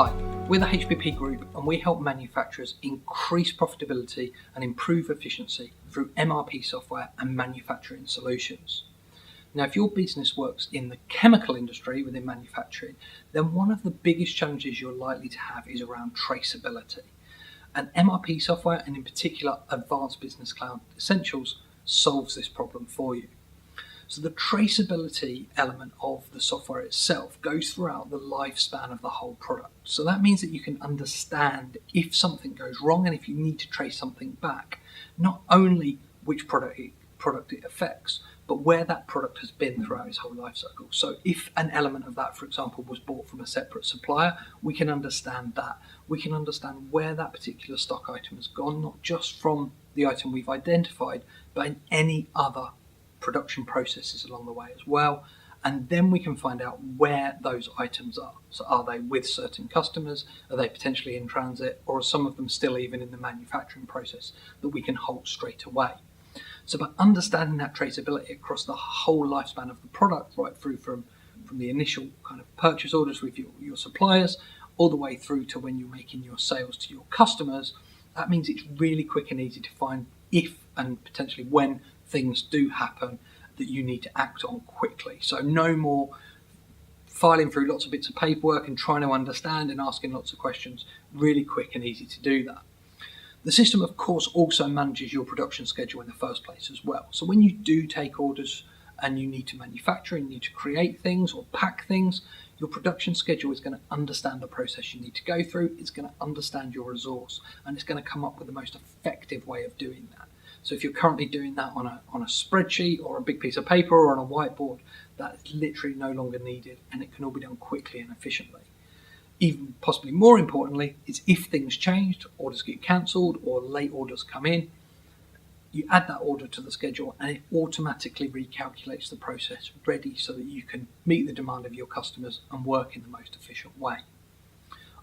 Hi, we're the HBP Group and we help manufacturers increase profitability and improve efficiency through MRP software and manufacturing solutions. Now, if your business works in the chemical industry within manufacturing, then one of the biggest challenges you're likely to have is around traceability. And MRP software, and in particular Advanced Business Cloud Essentials, solves this problem for you. So the traceability element of the software itself goes throughout the lifespan of the whole product. So that means that you can understand if something goes wrong and if you need to trace something back, not only which product it affects, but where that product has been throughout its whole life cycle. So if an element of that, for example, was bought from a separate supplier, we can understand that. We can understand where that particular stock item has gone, not just from the item we've identified, but in any other production processes along the way as well. And then we can find out where those items are. So are they with certain customers? Are they potentially in transit? Or are some of them still even in the manufacturing process that we can halt straight away? So by understanding that traceability across the whole lifespan of the product, right through from the initial kind of purchase orders with your suppliers, all the way through to when you're making your sales to your customers, that means it's really quick and easy to find if and potentially when things do happen that you need to act on quickly. So no more filing through lots of bits of paperwork and trying to understand and asking lots of questions. Really quick and easy to do that. The system, of course, also manages your production schedule in the first place as well. So when you do take orders and you need to manufacture and you need to create things or pack things, your production schedule is going to understand the process you need to go through. It's going to understand your resource, and it's going to come up with the most effective way of doing that. So if you're currently doing that on a spreadsheet or a big piece of paper or on a whiteboard, that is literally no longer needed, and it can all be done quickly and efficiently. Even possibly more importantly is if things changed, orders get cancelled or late orders come in, you add that order to the schedule and it automatically recalculates the process ready so that you can meet the demand of your customers and work in the most efficient way.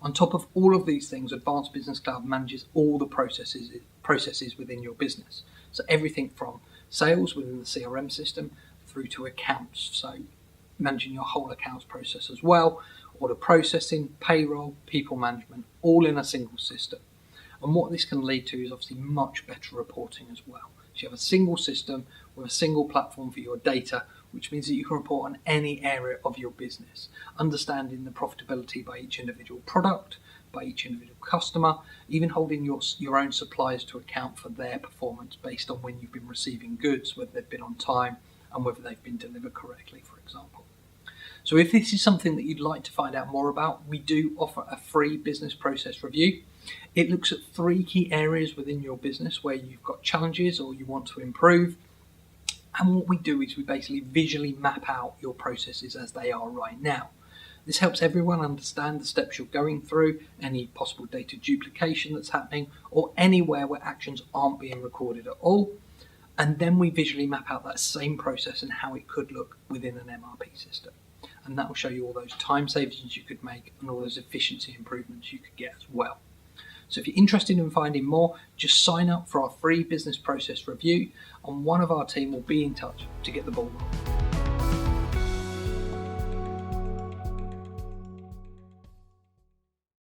On top of all of these things, Advanced Business Cloud manages all the processes within your business. So everything from sales within the CRM system through to accounts. So managing your whole accounts process as well, order processing, payroll, people management, all in a single system. And what this can lead to is obviously much better reporting as well. So you have a single system with a single platform for your data, which means that you can report on any area of your business, understanding the profitability by each individual product, by each individual customer, even holding your own suppliers to account for their performance based on when you've been receiving goods, whether they've been on time and whether they've been delivered correctly, for example. So if this is something that you'd like to find out more about, we do offer a free business process review. It looks at 3 key areas within your business where you've got challenges or you want to improve. And what we do is we basically visually map out your processes as they are right now. This helps everyone understand the steps you're going through, any possible data duplication that's happening, or anywhere where actions aren't being recorded at all. And then we visually map out that same process and how it could look within an MRP system. And that will show you all those time savings you could make and all those efficiency improvements you could get as well. So if you're interested in finding more, just sign up for our free business process review and one of our team will be in touch to get the ball rolling.